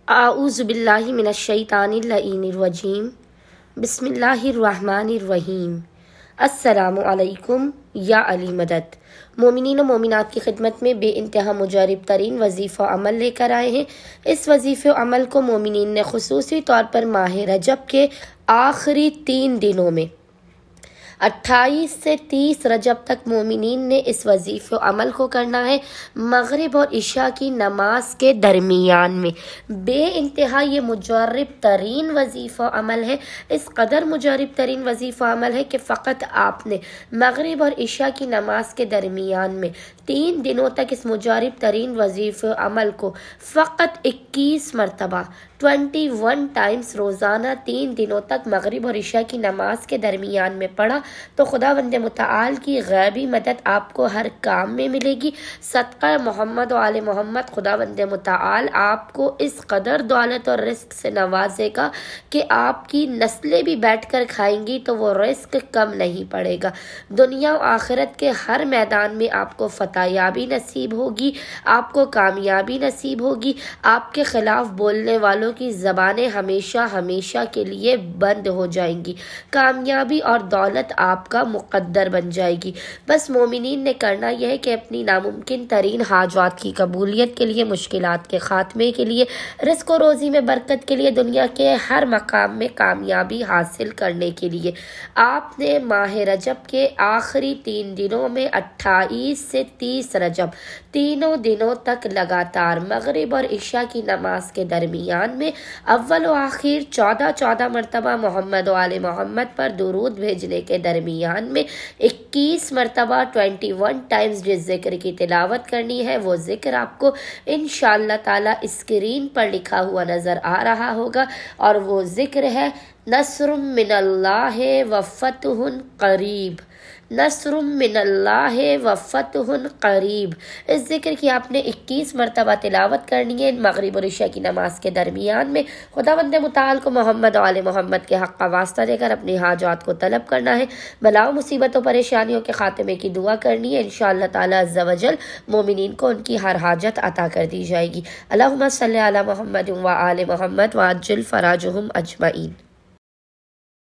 اعوذ باللہ من الشیطان اللعین الرجیم بسم اللہ الرحمن الرحیم۔ السلام علیکم یا علی مدد۔ مومنین و مومنات کی خدمت میں بے انتہا مجرب ترین وظیفہ عمل لے کر آئے ہیں۔ اس وظیفہ عمل کو مومنین نے خصوصی طور پر ماہ رجب کے آخری 3 دنوں میں 28 سے 30 رجب تک مومنین نے اس وظیفہ عمل کو کرنا ہے، مغرب اور عشاء کی نماز کے درمیان میں۔ بے انتہا یہ مجرب ترین وظیفہ عمل ہے، اس قدر مجرب ترین وظیفہ عمل ہے کہ فقط آپ نے مغرب اور عشاء کی نماز کے درمیان میں 3 دنوں تک اس مجرب ترین وظیفہ عمل کو فقط 21 مرتبہ 21 ٹائمز روزانہ 3 دنوں تک مغرب اور عشاء کی نماز کے درمیان میں پڑھا تو خداوند متعال کی غیبی مدد آپ کو ہر کام میں ملے گی۔ صدقہ محمد و آل محمد خداوند متعال آپ کو اس قدر دولت اور رزق سے نوازے گا کہ آپ کی نسلیں بھی بیٹھ کر کھائیں گی تو وہ رزق کم نہیں پڑے گا۔ دنیا و آخرت کے ہر میدان میں آپ کو فتح یابی نصیب ہوگی، آپ کو کامیابی نصیب ہوگی، آپ کے خلاف بولنے والوں کی زبانیں ہمیشہ ہمیشہ کے لیے بند ہو جائیں گی، کامیابی اور دولت آپ کا مقدر بن جائے گی۔ بس مومنین نے کرنا یہ ہے کہ اپنی ناممکن ترین حاجات کی قبولیت کے لیے، مشکلات کے خاتمے کے لیے، رزق و روزی میں برکت کے لیے، دنیا کے ہر مقام میں کامیابی حاصل کرنے کے لیے آپ نے ماہ رجب کے آخری 3 دنوں میں 28 سے 30 رجب تینوں دنوں تک لگاتار مغرب اور عشاء کی نماز کے درمیان میں اول و آخر 14 مرتبہ محمد و آل محمد پر درود بھیجنے کے درمیان میں 21 مرتبہ 21 ٹائمز جس ذکر کی تلاوت کرنی ہے وہ ذکر آپ کو انشاءاللہ تعالی اسکرین پر لکھا ہوا نظر آ رہا ہوگا، اور وہ ذکر ہے نصر من اللہ و فتح قریب، نصر من اللہ و فتح قریب۔ اس ذکر کی آپ نے 21 مرتبہ تلاوت کرنی ہے مغرب اور عشاء کی نماز کے درمیان میں۔ خداوند متعال کو محمد و آل محمد کے حق کا واسطہ دے کر اپنی حاجات کو طلب کرنا ہے، بلاؤ مصیبتوں پریشانیوں کے خاتمے کی دعا کرنی ہے، انشاءاللہ تعالی عز و جل مومنین کو ان کی ہر حاجت عطا کر دی جائے گی۔ اللہم صلی علی محمد و آل محمد وعجل فراجہم اجمعین۔